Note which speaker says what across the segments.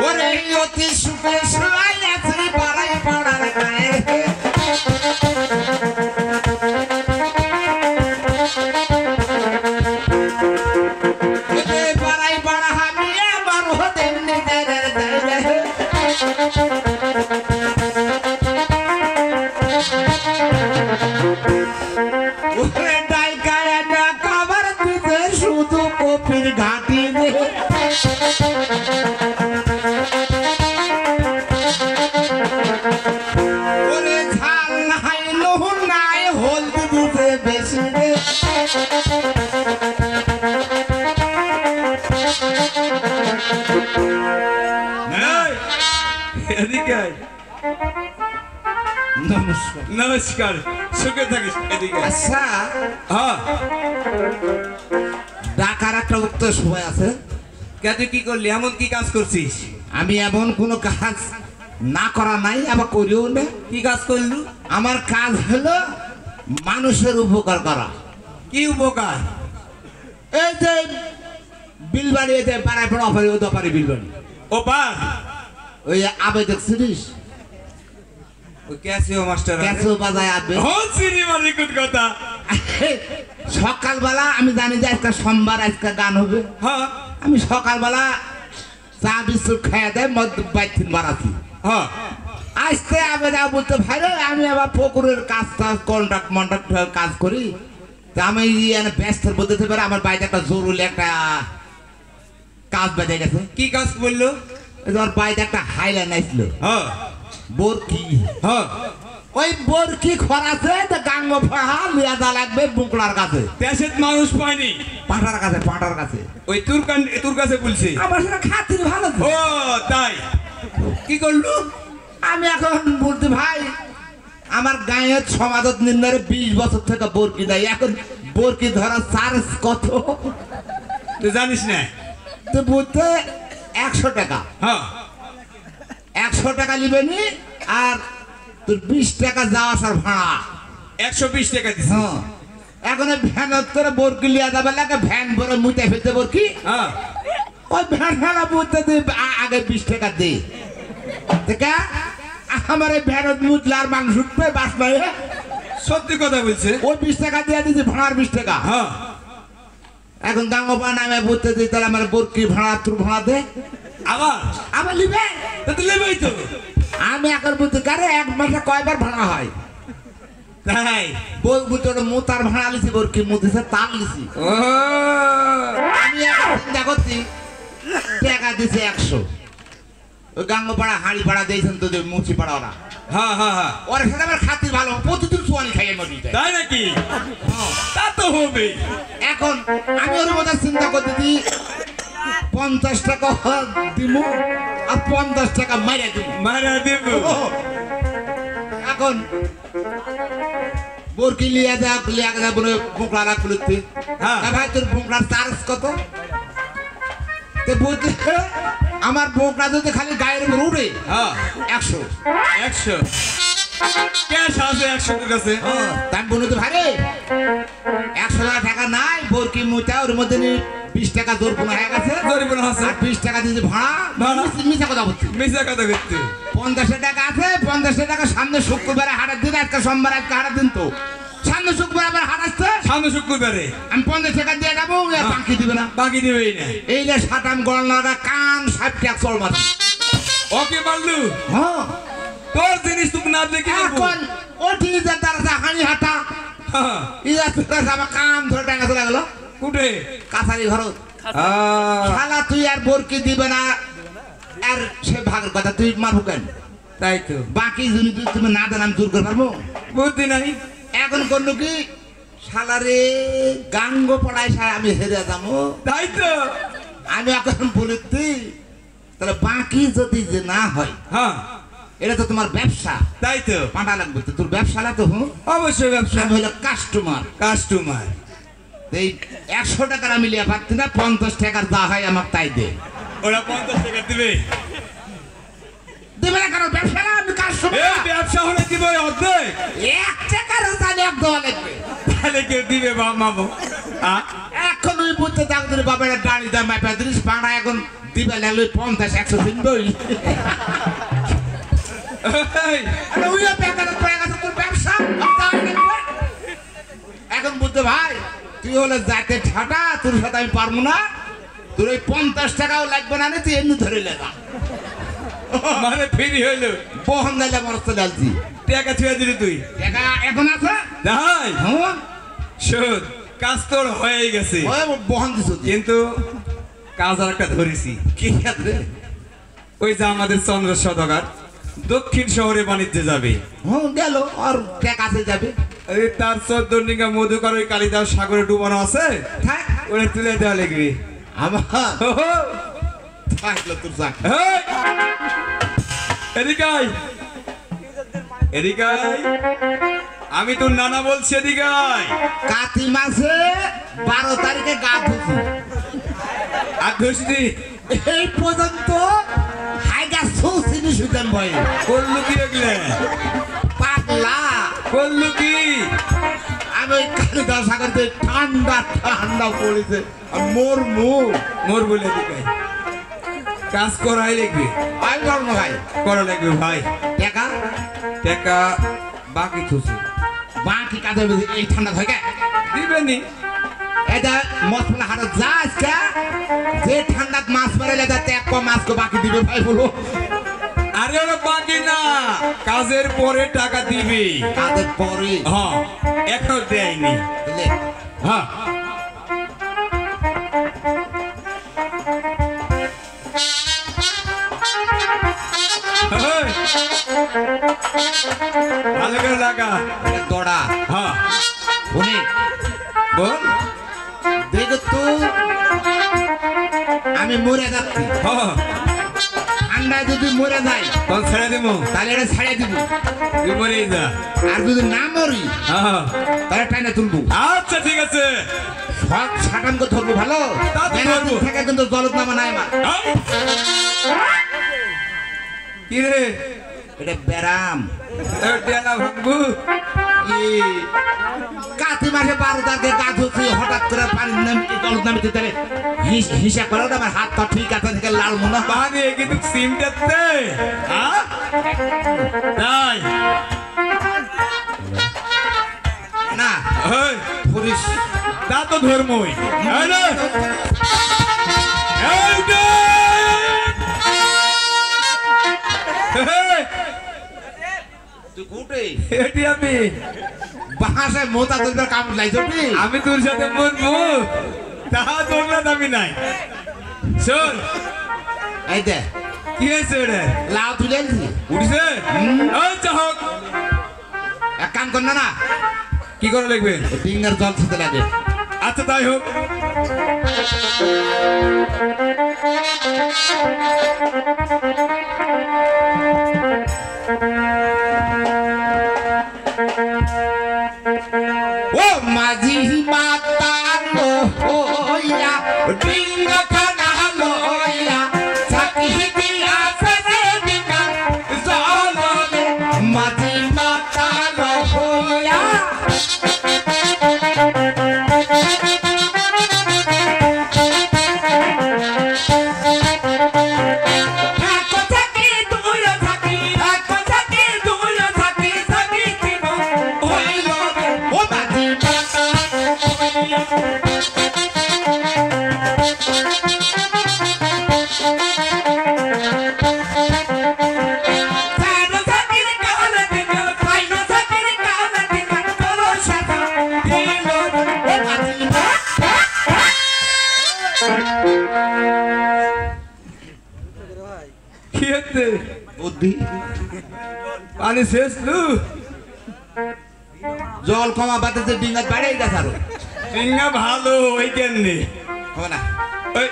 Speaker 1: ওরে অতি সুখে শুয়াই আছে পাড়ায় পাড়ার গায়ে পাড়ায় পাড়া আমি আমার হতে নিজের দেয় ওরে ডাইকায় না খাবার দিতে শুধু কপির ঘাটি নে ওরে ঝাল নাই নুন নাই হলদি দিতে বেশি রে
Speaker 2: এদিকে
Speaker 1: নমস্কার
Speaker 2: নমস্কার সুখে থাকিস এদিকে
Speaker 1: আচ্ছা
Speaker 2: হ্যাঁ
Speaker 1: ডাকার একটা উত্তর সময় আছে
Speaker 2: কে তুই কি করলি এমন কি কাজ করছিস
Speaker 1: আমি এমন কোনো কাজ না করা নাই আবার করিও না
Speaker 2: কি কাজ করলু
Speaker 1: আমার কাজ হলো মানুষের উপকার করা
Speaker 2: কি উপকার
Speaker 1: এই যে বিলবাড়ি এই যে পাড়ায় পড়া অফারি ও দপারি বিলবাড়ি
Speaker 2: ও পার
Speaker 1: ওই আবে দেখছিস
Speaker 2: ও ক্যাসিও মাস্টার
Speaker 1: ক্যাসো বাজায় আবে
Speaker 2: হচ্ছিনি মানে কোন কথা
Speaker 1: সকালবেলা আমি জানি যে আজকে সোমবার আজকে গান হবে
Speaker 2: হ্যাঁ
Speaker 1: আমি সকালবেলা চা বিস্কুট খাইয়া দেয় মদ বাইথিন বাড়াচ্ছি
Speaker 2: হ্যাঁ
Speaker 1: আজকে আবে যা বলতে ভাই রে, আমি আবার পুকুরের কাজ টাজ কন্ট্রাক্ট কাজ করি তা আমি ব্যস্তের বলতে পারে আমার বাড়িতে একটা জরুরি একটা কাজ বেঁধে গেছে
Speaker 2: কি কাজ করলো
Speaker 1: ওর বাড়িতে একটা হাইল্যান্ড আসছিল
Speaker 2: হ্যাঁ
Speaker 1: বরকি
Speaker 2: হ্যাঁ
Speaker 1: ওই বরকি খরাছে তো গাঙ্গ ফাহা লিয়া যা লাগবে বুকলার কাছে
Speaker 2: দেশের মানুষ পায়নি
Speaker 1: পাটার কাছে
Speaker 2: ওই তোর কাছে বলছি
Speaker 1: আমার সেটা খাতির ভালো তো।
Speaker 2: ও তাই কি করলু
Speaker 1: আমি এখন বলতে ভাই আমার গায়ের সমাজত নিম্নের 20 বছর থেকে বরকি দেয় এখন বরকি ধরা চার্জ কত
Speaker 2: তুই জানিস না
Speaker 1: তো বলতে 100 টাকা
Speaker 2: হ্যাঁ
Speaker 1: 100 টাকা নিবেনি আর তোর 20 টাকা যাওয়া আসার ভাড়া
Speaker 2: 120 টাকা দিছি
Speaker 1: হ্যাঁ এখন ভ্যান করে বরকি লিয়া যাবে লাগে ভ্যান ভরে মুইতে ফেলতে বরকি
Speaker 2: হ্যাঁ
Speaker 1: ওই ভ্যান ফেলা বলতে দে আগে 20 টাকা দে দেখা আমার এই ভ্যানত মুতলার মাংস উঠবে বাস নয়
Speaker 2: সত্যি কথা বলছে
Speaker 1: ওই 20 টাকা দিয়ে দিছি ভাড়ার 20 টাকা
Speaker 2: হ্যাঁ
Speaker 1: এখন গাঙ্গপা নামে বলতে দিই তাহলে আমার বরকি ভাড়া তোর ভাড়া দে
Speaker 2: আবার
Speaker 1: লিবে
Speaker 2: তা তো লেবেই তো
Speaker 1: আমি এখন বলতে কারে এক মাসে কয়বার ভাড়া হয়
Speaker 2: তাই
Speaker 1: বল বলতে মুতার ভাড়া লিছি বরকি মুতিছে তার লিছি
Speaker 2: ও
Speaker 1: আমি এখন চিন্তা করছি টাকা দিছে 100 ওই গাঙ্গপাড়া হাঁড়ি পাড়া দিয়েছেন তো মুচি পাড়া ওরা
Speaker 2: হ্যাঁ হ্যাঁ হ্যাঁ
Speaker 1: ওর সাথে আমার খাতির ভালো প্রতিদিন সোয়ানি খাই এর মধ্যে
Speaker 2: তাই নাকি তা তো হবে
Speaker 1: এখন আমি ওর মধ্যে চিন্তা করতে দিই 50 টাকা দিমু আর 50 টাকা মাইরা দিমু
Speaker 2: মারা দেব
Speaker 1: এখন বরকি লিয়া যা বলে বুকলা রাখ বলতে
Speaker 2: হ্যাঁ।
Speaker 1: ভাই তোর বুকলার চার্জ কত তে বলতে আমার বুকলা যদি খালি গায়ের উপর উড়ে
Speaker 2: হ্যাঁ
Speaker 1: 100
Speaker 2: 100 ক্যাশ আছে 100 এর কাছে
Speaker 1: তাই বলে তো ভাই 100 টাকা নাই বরকি মুচা ওর মধ্যে 20 টাকা জোর কোনো হয়ে গেছে
Speaker 2: জরিমানা আছে
Speaker 1: আর 20 টাকা দিয়েছে ভাড়া
Speaker 2: ভাড়া।
Speaker 1: মিছা কথা বলছি
Speaker 2: মিছা কথা করতে
Speaker 1: 50 টাকা আছে 50 টাকা সামনে শুক্রবারে হাটের দিন আজকে সোমবার আজকে হাটের দিন তো সামনে শুক্রবার আবার হাট আসছে
Speaker 2: সামনে শুক্রবারে
Speaker 1: আমি 50 টাকা দিয়ে যাবো বাকি দিবে না
Speaker 2: বাকি দেবেই না
Speaker 1: এই যে সাতাম গড়নাটা কান 60 টাকা চল মারছি
Speaker 2: ওকে মারলু
Speaker 1: হ্যাঁ
Speaker 2: তোর জিনিস তুমি না দেখি
Speaker 1: এখন ও ঠিক আছে তার হাঁড়ি হাঁটা
Speaker 2: হ্যাঁ
Speaker 1: ইয়া তোর আমার কান ধরে টাকা চলে গেল
Speaker 2: কুটে
Speaker 1: কাছারি ঘর শালা তুই আর বরকি দিবে না আর সে ভাগের কথা তুই মারবো কেন
Speaker 2: তাই তো
Speaker 1: বাকি যদি তুমি না দেন আমি দূর করে পারবো
Speaker 2: বুদ্ধি নাই
Speaker 1: এখন করলো কি শালারে গাঙ্গ পড়ায় আমি হেরে যাবো
Speaker 2: তাই তো
Speaker 1: আমি এখন বলেছি তাহলে বাকি যদি যে না হয়
Speaker 2: হ্যাঁ
Speaker 1: এটা তো তোমার ব্যবসা
Speaker 2: তাই তো
Speaker 1: পাঁটা লাগবে তো তোর ব্যবসাটা তো হুঁ
Speaker 2: অবশ্যই ব্যবসা
Speaker 1: আমি হলো
Speaker 2: কাস্টমার
Speaker 1: এই 100 টাকার আমি লিয়া পাচ্ছি না 50 টাকার যা হয় আমার তাই দে
Speaker 2: ওরা 50 টাকা দিবে
Speaker 1: দেবে না কারণ ব্যবসা না আমি কাজ 500
Speaker 2: এই
Speaker 1: টাকা
Speaker 2: ব্যবসা হলে দিব অর্ধেক
Speaker 1: এক টাকার চালে এক দেওয়া লাগবে
Speaker 2: তাহলে কে দিবে মামু
Speaker 1: এখন ওই বুঝতে চাকরি বাবার ডালি দাম মাপা দিস পাড়া এখন দিবে লাগলে 50-100 কিনবই ওই টাকাটা পড়ে গেছে তোর ব্যবসা তাই লাগবে এখন বুঝতে ভাই তুই হলে যাতে ঠাটা তোর সাথে আমি পারবো না তোর ওই 50 টাকাও লাগবে না তুই এমনি ধরে লেগা
Speaker 2: মানে ফ্রি হইলো
Speaker 1: বহন গাইলে মরতে ডালছি
Speaker 2: টাকা ছুঁয়ে দিলি তুই
Speaker 1: টাকা এখন আছে
Speaker 2: তাই
Speaker 1: হ্যাঁ
Speaker 2: শোন কাজ তোর হয়ে গেছে
Speaker 1: ওই বহন দিছ
Speaker 2: কিন্তু কাজ আর একটা ধরেছি
Speaker 1: কি আছে
Speaker 2: ওই যে আমাদের চন্দ্র সদকার দক্ষিণ শহরে বাণিজ্যে যাবে
Speaker 1: হ্যাঁ গেল আর টাকা আছে যাবে
Speaker 2: এই তার 14 নিগা মধুকর ওই কালিদাস সাগরে ডুবানো আছে
Speaker 1: থাক
Speaker 2: ওরে তুলে দেওয়া লাগবে
Speaker 1: আমার
Speaker 2: ওহো,
Speaker 1: থাকলো তোর চাকরি
Speaker 2: এই, এদিকে আয়। এদিকে আয়। আমি তোর নানা বলছি এদিকে আয়।
Speaker 1: কাতি মাসে 12 তারিখে গা ধুছি
Speaker 2: আর ঘুষনি
Speaker 1: এই পর্যন্ত হাইগা সুসিনি সুদান ভাই
Speaker 2: করলু কি এগুলো
Speaker 1: পাগলা
Speaker 2: করলু কি
Speaker 1: আমি ওই কালিদাস সাগরতে ঠান্ডা ঠান্ডা পড়েছে আর মোর মুখ
Speaker 2: মোর বলে এদিকে আয়। কাজ করাই লাগবে
Speaker 1: আমি পারবো না ভাই
Speaker 2: করা লাগবে ভাই
Speaker 1: টাকা
Speaker 2: টাকা বাকি থুসি
Speaker 1: বাকি কাজে এই ঠান্ডা থাকে
Speaker 2: দিবেনি
Speaker 1: এটা মশলা হাটে যা আজকে যে ঠান্ডাত মাছ মারে যাতে এক মাছ কো বাকি দিবে ভাই বলো
Speaker 2: আরে ওরা বাকি না কাজের পরে টাকা দিবি
Speaker 1: কাজের পরে
Speaker 2: হ্যাঁ এখনো দেয়নি
Speaker 1: বুঝলে
Speaker 2: হ্যাঁ ভালো করে লাগা
Speaker 1: এটা দড়া
Speaker 2: হ্যাঁ
Speaker 1: শুনি
Speaker 2: বল
Speaker 1: দেখ তো আমি মরে যাচ্ছি
Speaker 2: হ্যাঁ
Speaker 1: ঠান্ডায় যদি মরে যাই
Speaker 2: তখন ছেড়ে দিব
Speaker 1: তাহলে এটা ছেড়ে দিব
Speaker 2: তুই মরে যা
Speaker 1: আর যদি না মরি
Speaker 2: হ্যাঁ
Speaker 1: তাহলে টাইনা তুলবো
Speaker 2: আচ্ছা ঠিক আছে
Speaker 1: সব সাটানকে ধরবো ভালো
Speaker 2: তা তো ধরবো।
Speaker 1: থেকে কিন্তু জলত নামা নাই আমার
Speaker 2: কি রে
Speaker 1: এটা ব্যারাম
Speaker 2: ডেলা ভাঙবু
Speaker 1: কাতি মাসে 12 তারিখে গাছ হচ্ছে হঠাৎ করে পানি নামতে জলত নামতে তাহলে হিসাব করে আমার হাত পা ঠিক আছে থেকে লাল মনে হয়
Speaker 2: বানি কিন্তু সিমটাতে হ্যাঁ তাই
Speaker 1: না
Speaker 2: ওই
Speaker 1: পুলিশ
Speaker 2: তা তো ধর্মই এই রে এই রে
Speaker 1: তুই কুটে
Speaker 2: এটি আমি
Speaker 1: বাহাসে মোতা তুলবার কাম লাইছো কি
Speaker 2: আমি তোর সাথে বলবো তাহা তোর না দামি নাই শোন
Speaker 1: এই দে
Speaker 2: কি হয়েছে রে
Speaker 1: লাউ তুলে আনছি
Speaker 2: উঠছে ওই চাহক
Speaker 1: এক কাম কর না
Speaker 2: কি করে লিখবে
Speaker 1: ডিঙ্গার জল খেতে লাগে
Speaker 2: আচ্ছা তাই হোক
Speaker 1: ও মাঝি মাতালো হইয়া ডিঙ্গা খানা লইয়া সাকি দিয়া ফেরে ডিঙ্গা জললে মাঝি মাতালো হইয়া
Speaker 2: কি হচ্ছে
Speaker 1: বুদ্ধি
Speaker 2: পানি শেষ লু
Speaker 1: জল কমা বাতাসে ডিঙ্গা বাড়াই গেছে আরো
Speaker 2: ডিঙ্গা ভালো ওই কেননি
Speaker 1: হবে না
Speaker 2: ওই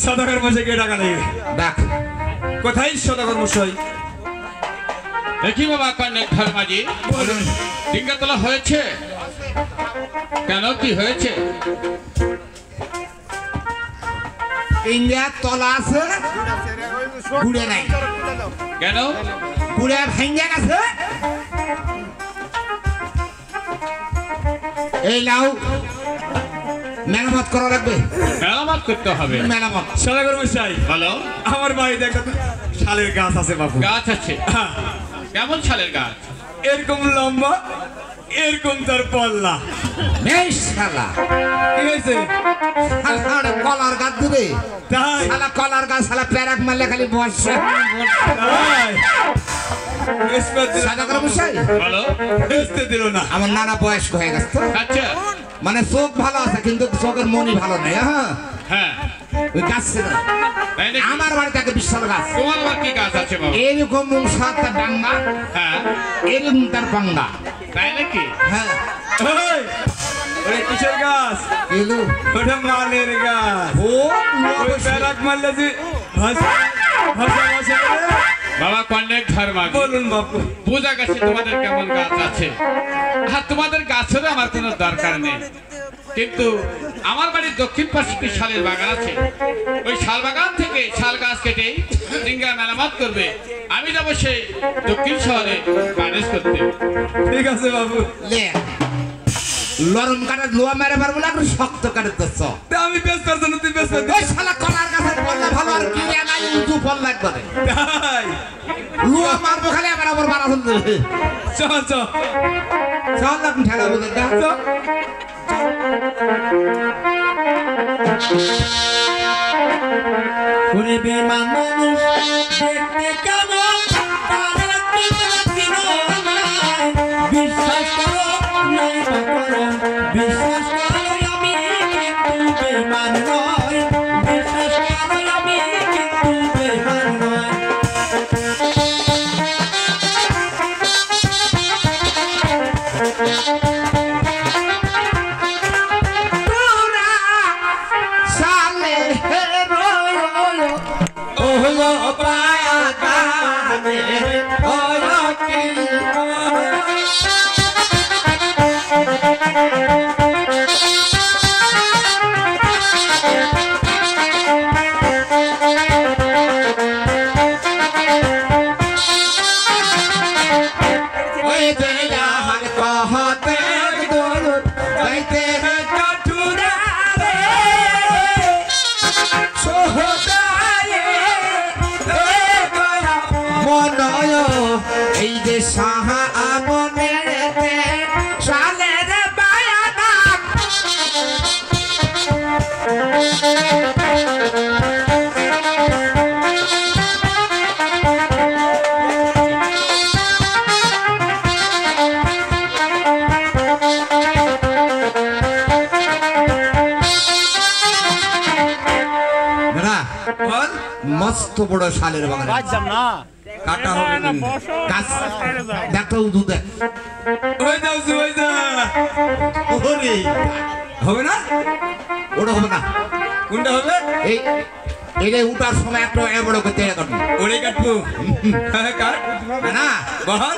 Speaker 2: সদাগর মশাই কে টাকা নেই
Speaker 1: দেখ
Speaker 2: কোথায় সদাগর মশাই
Speaker 3: দেখি বাবা কন্যা ধর্মাজি
Speaker 2: বলুন
Speaker 3: ডিঙ্গা তোলা হয়েছে কেন কি হয়েছে
Speaker 1: ইন্ডিয়ার তলা আছে গুড়ে নাই
Speaker 3: কেন?
Speaker 1: গুড়ে ভেঙে গেছে এই লাউ মেরামত করা লাগবে
Speaker 3: মেরামত করতে হবে।
Speaker 1: মেরামত
Speaker 2: সদাগর মশাই
Speaker 3: বলো।
Speaker 2: আমার বাড়িতে একটা শালের গাছ আছে বাবু।
Speaker 3: গাছ আছে?
Speaker 2: হ্যাঁ,
Speaker 3: কেমন শালের গাছ?
Speaker 2: এরকম লম্বা, এরকম তার পল্লা।
Speaker 1: এই শালা
Speaker 2: কি হয়েছে?
Speaker 1: শালা কলার গাছ দিবে
Speaker 2: তাই
Speaker 1: শালা কলার গাছ শালা প্যারাক মারলে খালি বর্ষা
Speaker 2: তাই
Speaker 1: সদাগর মশাই
Speaker 3: বলো।
Speaker 2: বেচতে দিল না।
Speaker 1: আমার নানা বয়স্ক হয়ে গেছে তো
Speaker 3: আচ্ছা।
Speaker 1: মানে চোখ ভালো আছে কিন্তু চোখের মনই ভালো নেই হ্যাঁ
Speaker 3: হ্যাঁ,
Speaker 1: ওই গাছ ছিল
Speaker 3: তাই নাকি?
Speaker 1: আমার বাড়িতে একটা বিশাল গাছ
Speaker 3: তোমার আবার কি গাছ আছে বাবা?
Speaker 1: এরকম সাতটা ডাঙ্গা
Speaker 3: হ্যাঁ,
Speaker 1: এরকম তার পাঙ্গা
Speaker 3: তাই নাকি?
Speaker 1: হ্যাঁ
Speaker 2: ওই, ওরে কিসের গাছ?
Speaker 1: এলু
Speaker 2: ওটা মানের গাছ।
Speaker 1: ও
Speaker 2: ওই প্যারাক মারলে যে ভাষা ভাষা ভাষা করে।
Speaker 3: বাবা কন্যাক ধর্মাগি,
Speaker 2: বলুন বাপু।
Speaker 3: বোঝা গেছে তোমাদের কেমন গাছ আছে। আর তোমাদের গাছেরও আমার কোনো দরকার নেই, কিন্তু আমার বাড়ির দক্ষিণ পাশে একটি শালের বাগান আছে। ওই শাল বাগান থেকে শাল গাছ কেটে ডিঙ্গা মেরামত করবে। আমি যাবো সেই দক্ষিণ শহরে ম্যানেজ করতে।
Speaker 2: ঠিক আছে বাবু।
Speaker 1: লে লরম কাটা লোয়া মেরে পারবো না একটু শক্ত কাটে তো
Speaker 2: তা আমি বেশ করছো না, তুই বেশ করবি।
Speaker 1: ওই শালা কলার গাছের পল্লা ভালো আর কি নাই উঁচু পল্লা করে
Speaker 2: তাই
Speaker 1: লোয়া মারবো খালি আবার আবার বাড়া হল
Speaker 2: চল চল
Speaker 1: চল আপনি ঠেলা বুঝেন না
Speaker 2: চল।
Speaker 4: ওরে বেমান মানুষ দেখতে কেমন তারা তোমরা চিনো না। বিশ্বাস করো নাই বা করো, বিশ্বাস করো আমি কিন্তু বেমান নয়, বিশ্বাস করো আমি কিন্তু বেমান নয়।
Speaker 1: তোরা শালে রয়
Speaker 4: ওহলো পায়া গানে ওহলো কি
Speaker 1: ওই তেরা হার কহতে দোল গাইতে রে কাঠুরা রে সোহদায়ে এ গয়া মনয় এই যে সাহা আমনেতে শালের বায়ানা না
Speaker 2: বল।
Speaker 1: মস্ত বড় শালের বাগান
Speaker 2: কাটা হবে কিন্তু।
Speaker 1: গাছ দেখো উদু দেখ
Speaker 2: ওই যাও ওই যা।
Speaker 1: ওরে
Speaker 2: হবে না?
Speaker 1: ওটা হবে না
Speaker 2: কোনটা হবে?
Speaker 1: এই এটা উঠার সময় একটা এ বড় করতে কাটবো
Speaker 2: ওরে কাটবো। হ্যাঁ, কাট।
Speaker 1: না
Speaker 2: বল।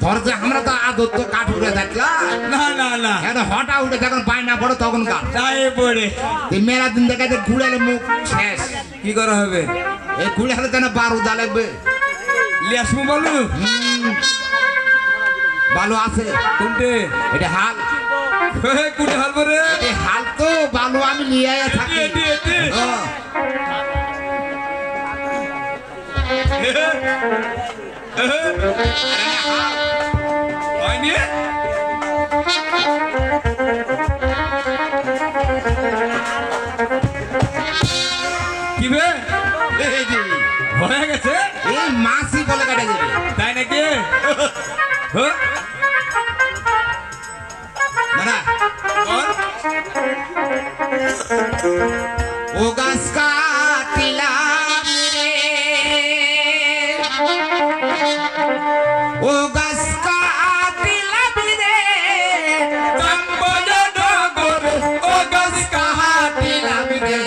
Speaker 1: ধর যে আমরা তো আদর তো কাঠ উঠে দেখলাম
Speaker 2: না না না
Speaker 1: এটা হঠা উঠে যখন পায়না পড়ে তখন কাঠ
Speaker 2: তাই পড়ে
Speaker 1: এই মেলা দিন দেখা যায় ঘুড়ালে মুখ শেষ
Speaker 2: কি করা হবে?
Speaker 1: এই ঘুড়ে হলে যেন বারুদা লাগবে
Speaker 2: লিয়াসমু বলু
Speaker 1: বালু আছে
Speaker 2: কোনটে?
Speaker 1: এটা হাল
Speaker 2: কোনটে হালবো রে?
Speaker 1: এই হাল তো বালু আমি নিয়ে থাকি
Speaker 2: এটি, এটি।
Speaker 1: হ্যাঁ।
Speaker 2: হয়নি? কি বে?
Speaker 1: এই যে,
Speaker 2: হয়ে গেছে?
Speaker 1: এই মাসি বলে কাটে যাবে
Speaker 2: তাই নাকি? হ্যাঁ?
Speaker 1: না
Speaker 2: বল।
Speaker 1: ও গাছ কাটিলাম রে ও গাছ কাটিলাম রে
Speaker 2: চম্পজনগর ও গাছ
Speaker 1: কাটিলাম রে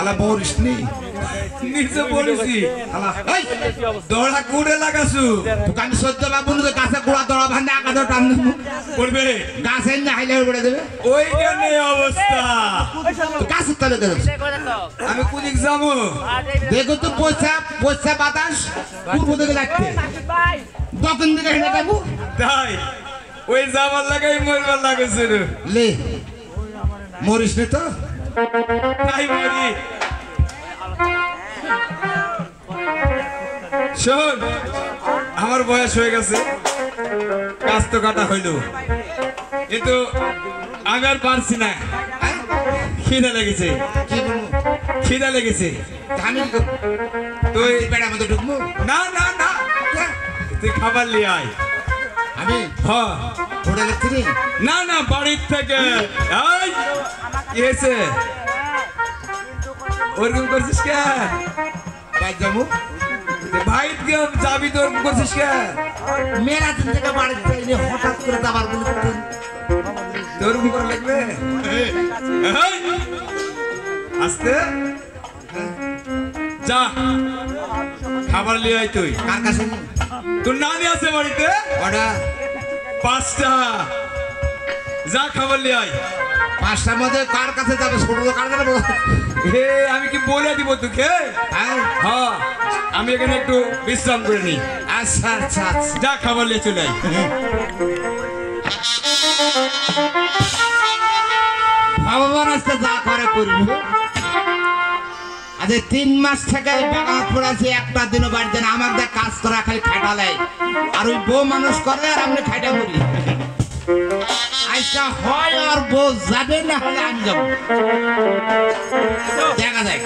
Speaker 1: আলা বরিস নি
Speaker 2: নিচে পড়েছি
Speaker 1: আলা এই
Speaker 2: দড়া কুড়ে লাগাছু
Speaker 1: দোকান সদ্য বাবু গাছে গোড়া দড়া ভাঙে আকাদ টান দেবো
Speaker 2: পড়বে
Speaker 1: গাছে না হাইলে করে দেবে
Speaker 2: ওইখানে অবস্থা
Speaker 1: গাছের তলে দেবে
Speaker 2: আমি কুদিক যাবো
Speaker 1: দেখো তো পয়সা পয়সা বাতাস পূর্ব দিকে লাগছে দক্ষিণ দিকে হেঁটে যাবো
Speaker 2: তাই ওই যাবার লাগাই মরবার লাগেছে রে
Speaker 1: লে মরিস নে তো
Speaker 2: তাই মরি শোন আমার বয়স হয়ে গেছে কাজ তো কাটা হইল কিন্তু আমি আর পারছি না খিদা লেগেছে
Speaker 1: কি বলবো
Speaker 2: খিদা লেগেছে
Speaker 1: আমি
Speaker 2: তুই
Speaker 1: বেড়ার মধ্যে ঢুকবো
Speaker 2: না না না তুই খাবার নিয়ে আয়
Speaker 1: আমি
Speaker 2: হ্যাঁ
Speaker 1: হোটেলের থেকে
Speaker 2: না না বাড়ির থেকে এই কি হয়েছে ওরকম করছিস কে
Speaker 1: বাইর যাবো
Speaker 2: ভাই যাবি তো ওরকম করছিস কে
Speaker 1: মেয়েরা দিন থেকে বাড়িতে যাইলে হঠাৎ করে যাবার বলে
Speaker 2: তোর ওরকম করা লাগবে এই, আস্তে যা খাবার নিয়ে আয় তুই
Speaker 1: কার কাছে
Speaker 2: তোর নানি আছে বাড়িতে
Speaker 1: ওটা
Speaker 2: 5টা যা খাবার নিয়ে আয়
Speaker 1: 5টার মধ্যে কার কাছে যাবে ছোট কার কাছে বলো
Speaker 2: হে আমি কি বলে দিব তোকে
Speaker 1: হ্যাঁ
Speaker 2: হ্যাঁ আমি এখানে একটু বিশ্রাম করে নিই
Speaker 1: আচ্ছা আচ্ছা আচ্ছা
Speaker 2: যা খাবার নিয়ে চলে আয়
Speaker 1: ভগবান আজকে যা করে করবি আজ 3 মাস থেকে বাগান পড়াছে একটা দিনও বাড়িতে না আমার দেখ কাজ করা খালি খাটালে আর ওই বউ মানুষ করে আর আমি খাইটা করি আজকে হয় আর বউ যাবে না হলে আমি যাবো দেখা যায়